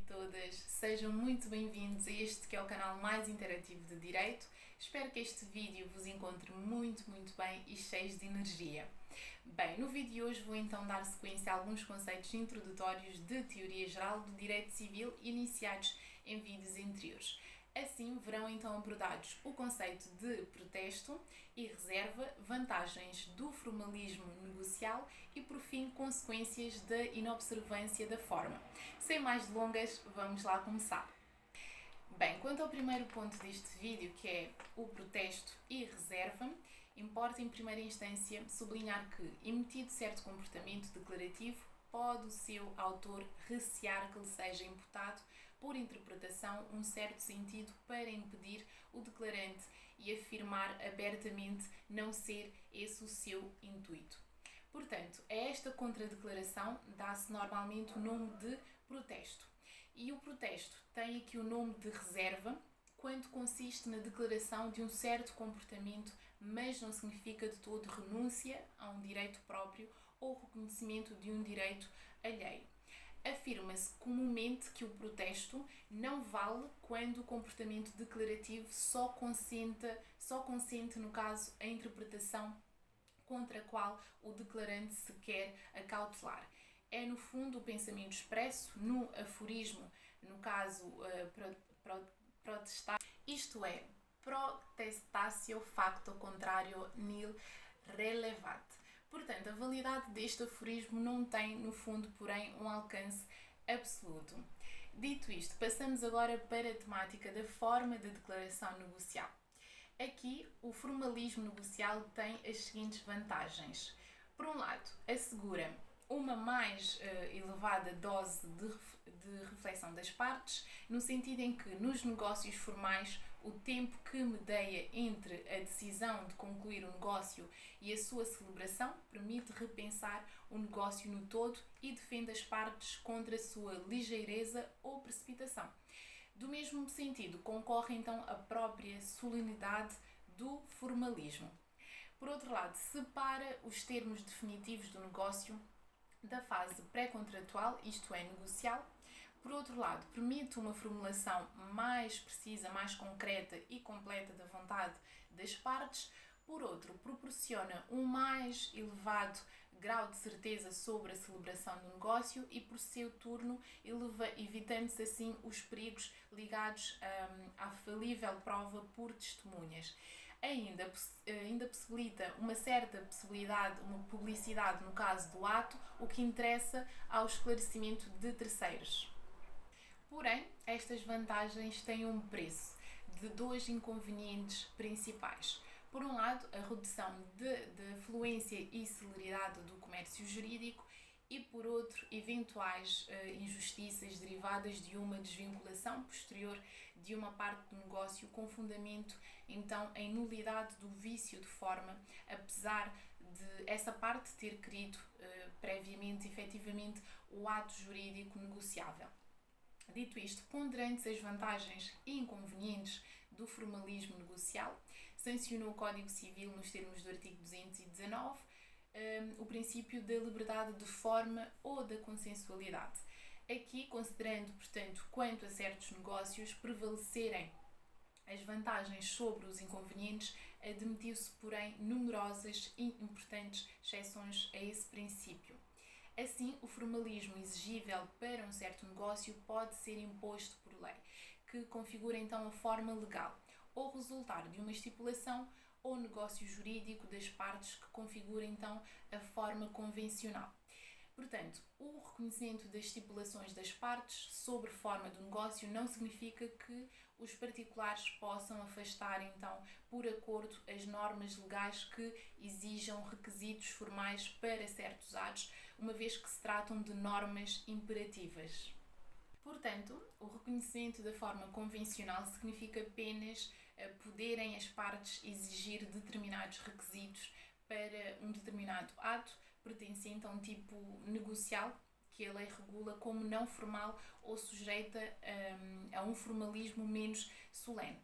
todas, sejam muito bem-vindos a este que é o canal mais interativo de Direito. Espero que este vídeo vos encontre muito bem e cheios de energia. Bem, no vídeo de hoje vou então dar sequência a alguns conceitos introdutórios de teoria geral do direito civil iniciados em vídeos anteriores. Assim, verão então abordados o conceito de protesto e reserva, vantagens do formalismo negocial e, por fim, consequências da inobservância da forma. Sem mais delongas, vamos lá começar. Bem, quanto ao primeiro ponto deste vídeo, que é o protesto e reserva, importa em primeira instância sublinhar que, emitido certo comportamento declarativo, pode o seu autor recear que lhe seja imputado por interpretação um certo sentido para impedir o declarante e afirmar abertamente não ser esse o seu intuito. Portanto, a esta contradeclaração dá-se normalmente o nome de protesto. E o protesto tem aqui o nome de reserva quando consiste na declaração de um certo comportamento, mas não significa de todo renúncia a um direito próprio ou reconhecimento de um direito alheio. Afirma-se comumente que o protesto não vale quando o comportamento declarativo só consente, no caso, a interpretação contra a qual o declarante se quer acautelar. É, no fundo, o pensamento expresso no aforismo, no caso, protestar, isto é, protestatio facto contrario nil relevat. Portanto, a validade deste aforismo não tem, no fundo, porém, um alcance absoluto. Dito isto, passamos agora para a temática da forma de declaração negocial. Aqui, o formalismo negocial tem as seguintes vantagens. Por um lado, assegura uma mais elevada dose de reflexão das partes, no sentido em que, nos negócios formais, o tempo que medeia entre a decisão de concluir o negócio e a sua celebração permite repensar o negócio no todo e defende as partes contra a sua ligeireza ou precipitação. Do mesmo sentido, concorre então a própria solenidade do formalismo. Por outro lado, separa os termos definitivos do negócio da fase pré-contratual, isto é, negocial. Por outro lado, permite uma formulação mais precisa, mais concreta e completa da vontade das partes. Por outro, proporciona um mais elevado grau de certeza sobre a celebração do negócio e, por seu turno, evitando-se assim os perigos ligados à falível prova por testemunhas. Ainda possibilita uma certa possibilidade, uma publicidade no caso do ato, o que interessa ao esclarecimento de terceiros. Porém, estas vantagens têm um preço de dois inconvenientes principais. Por um lado, a redução da fluência e celeridade do comércio jurídico e, por outro, eventuais injustiças derivadas de uma desvinculação posterior de uma parte do negócio com fundamento, então, em nulidade do vício de forma, apesar de essa parte ter querido previamente, efetivamente, o ato jurídico negociável. Dito isto, ponderantes as vantagens e inconvenientes do formalismo negocial, sancionou o Código Civil, nos termos do artigo 219, o princípio da liberdade de forma ou da consensualidade. Aqui, considerando, portanto, quanto a certos negócios prevalecerem as vantagens sobre os inconvenientes, admitiu-se, porém, numerosas e importantes exceções a esse princípio. Assim, o formalismo exigível para um certo negócio pode ser imposto por lei, que configura então a forma legal, ou resultar de uma estipulação ou negócio jurídico das partes que configura então a forma convencional. Portanto, o reconhecimento das estipulações das partes sobre forma do negócio não significa que os particulares possam afastar, então, por acordo, as normas legais que exijam requisitos formais para certos atos, uma vez que se tratam de normas imperativas. Portanto, o reconhecimento da forma convencional significa apenas poderem as partes exigir determinados requisitos para um determinado ato, pertencente a um tipo negocial que a lei regula como não formal ou sujeita a um formalismo menos solene.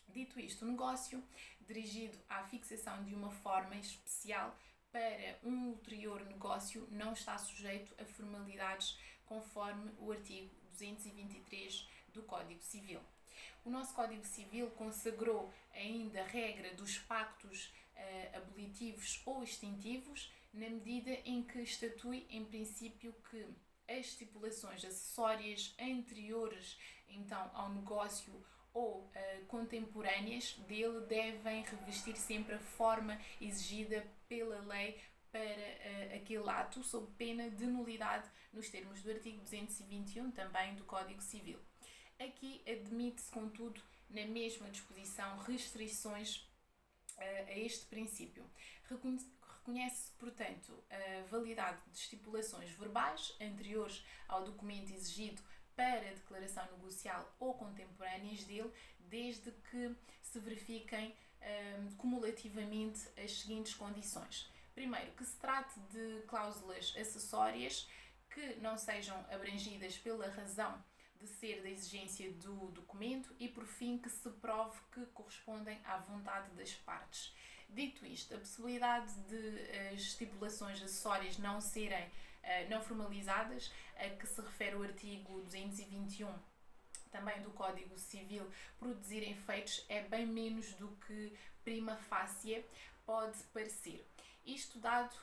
Dito isto, o negócio dirigido à fixação de uma forma especial para um ulterior negócio não está sujeito a formalidades conforme o artigo 223 do Código Civil. O nosso Código Civil consagrou ainda a regra dos pactos abolitivos ou extintivos, na medida em que estatui, em princípio, que as estipulações acessórias anteriores então ao negócio ou contemporâneas dele devem revestir sempre a forma exigida pela lei para aquele ato, sob pena de nulidade nos termos do artigo 221 também do Código Civil. Aqui admite-se, contudo, na mesma disposição, restrições a este princípio. Reconhece-se, portanto, a validade de estipulações verbais anteriores ao documento exigido para a declaração negocial ou contemporâneas dele, desde que se verifiquem cumulativamente as seguintes condições. Primeiro, que se trate de cláusulas acessórias que não sejam abrangidas pela razão de ser da exigência do documento e, por fim, que se prove que correspondem à vontade das partes. Dito isto, a possibilidade de as estipulações acessórias não serem não formalizadas, a que se refere o artigo 221 também do Código Civil, produzirem efeitos é bem menos do que prima facie pode parecer. Isto dado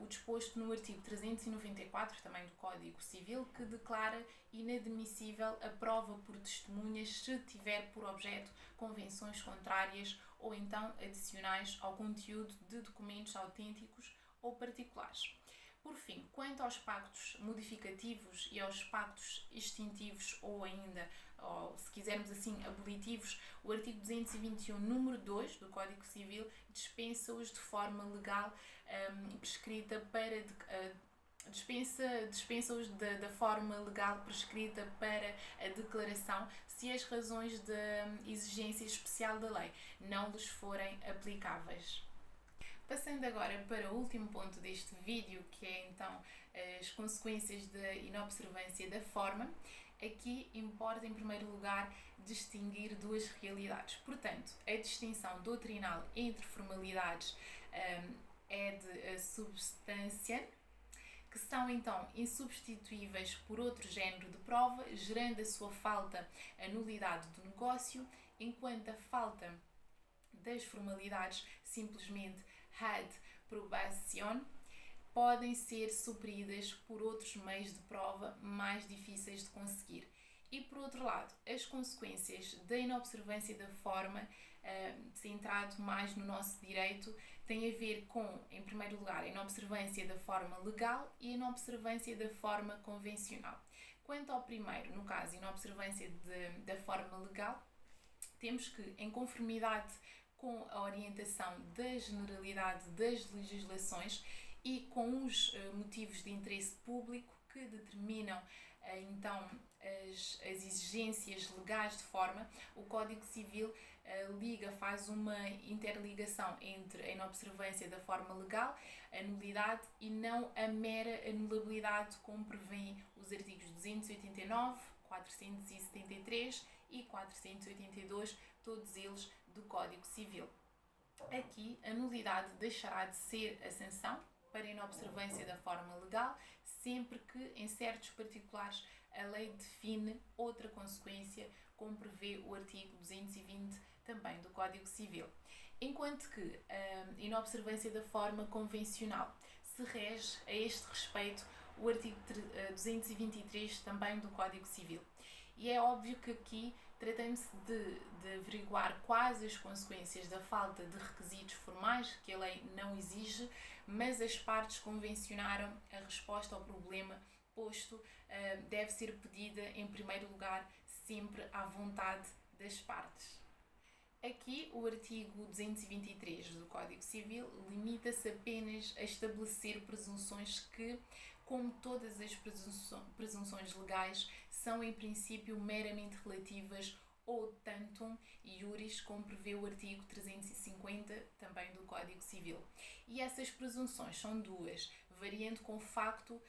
o disposto no artigo 394 também do Código Civil, que declara inadmissível a prova por testemunhas se tiver por objeto convenções contrárias ou então adicionais ao conteúdo de documentos autênticos ou particulares. Por fim, quanto aos pactos modificativos e aos pactos extintivos ou ainda, ou, se quisermos assim, abolitivos, o artigo 221, número 2 do Código Civil dispensa-os de forma legal prescrita para dispensa-os da forma legal prescrita para a declaração se as razões da exigência especial da lei não lhes forem aplicáveis. Passando agora para o último ponto deste vídeo, que é então as consequências da inobservância da forma, aqui importa em primeiro lugar distinguir duas realidades. Portanto, a distinção doutrinal entre formalidades é de substância, que são então insubstituíveis por outro género de prova, gerando a sua falta a nulidade do negócio, enquanto a falta das formalidades simplesmente ad probation podem ser supridas por outros meios de prova mais difíceis de conseguir. E por outro lado, as consequências da inobservância da forma, centrado mais no nosso direito, têm a ver com, em primeiro lugar, a inobservância da forma legal e a inobservância da forma convencional. Quanto ao primeiro, no caso, a inobservância da forma legal, temos que, em conformidade com a orientação da generalidade das legislações e com os motivos de interesse público que determinam então as exigências legais de forma, o Código Civil faz uma interligação entre a inobservância da forma legal, a nulidade e não a mera anulabilidade, como prevêem os artigos 289, 473 e 482, todos eles do Código Civil. Aqui, a nulidade deixará de ser a sanção para a inobservância da forma legal, sempre que, em certos particulares, a lei define outra consequência, como prevê o artigo 220 também do Código Civil. Enquanto que a inobservância da forma convencional se rege a este respeito o artigo 223 também do Código Civil. E é óbvio que aqui, tratando-se de averiguar quais as consequências da falta de requisitos formais, que a lei não exige, mas as partes convencionaram a resposta ao problema posto, deve ser pedida, em primeiro lugar, sempre à vontade das partes. Aqui, o artigo 223 do Código Civil limita-se apenas a estabelecer presunções que, como todas as presunções legais, são em princípio meramente relativas ou tantum iuris, como prevê o artigo 350 também do Código Civil. E essas presunções são duas, variando com o facto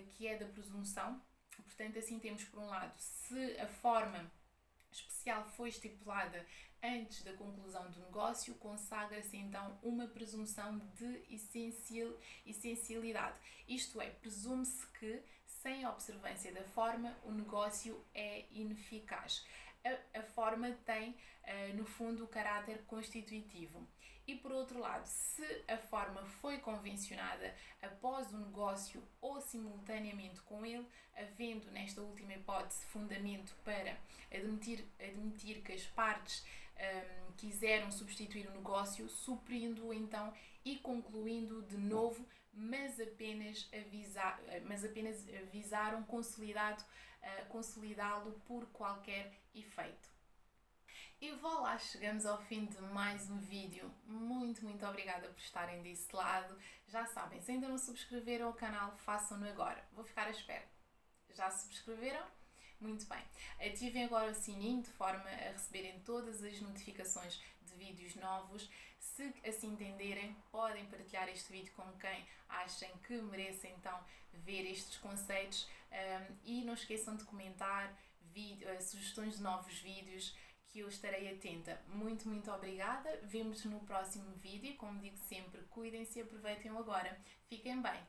que é da presunção. Portanto, assim temos por um lado, se a forma especial foi estipulada antes da conclusão do negócio, consagra-se então uma presunção de essencialidade. Isto é, presume-se que, Sem a observância da forma, o negócio é ineficaz. A forma tem, no fundo, o caráter constitutivo. E por outro lado, se a forma foi convencionada após o negócio ou simultaneamente com ele, havendo nesta última hipótese fundamento para admitir que as partes quiseram substituir o negócio, suprindo-o então e concluindo de novo, mas apenas avisaram consolidá-lo por qualquer efeito. E vá lá, chegamos ao fim de mais um vídeo. Muito obrigada por estarem desse lado. Já sabem, se ainda não subscreveram ao canal, façam-no agora. Vou ficar à espera. Já subscreveram? Muito bem. Ativem agora o sininho de forma a receberem todas as notificações de vídeos novos. Se assim entenderem, podem partilhar este vídeo com quem achem que mereça então ver estes conceitos e não esqueçam de comentar sugestões de novos vídeos que eu estarei atenta. Muito obrigada. Vemo-nos no próximo vídeo. Como digo sempre, cuidem-se e aproveitem-o agora. Fiquem bem.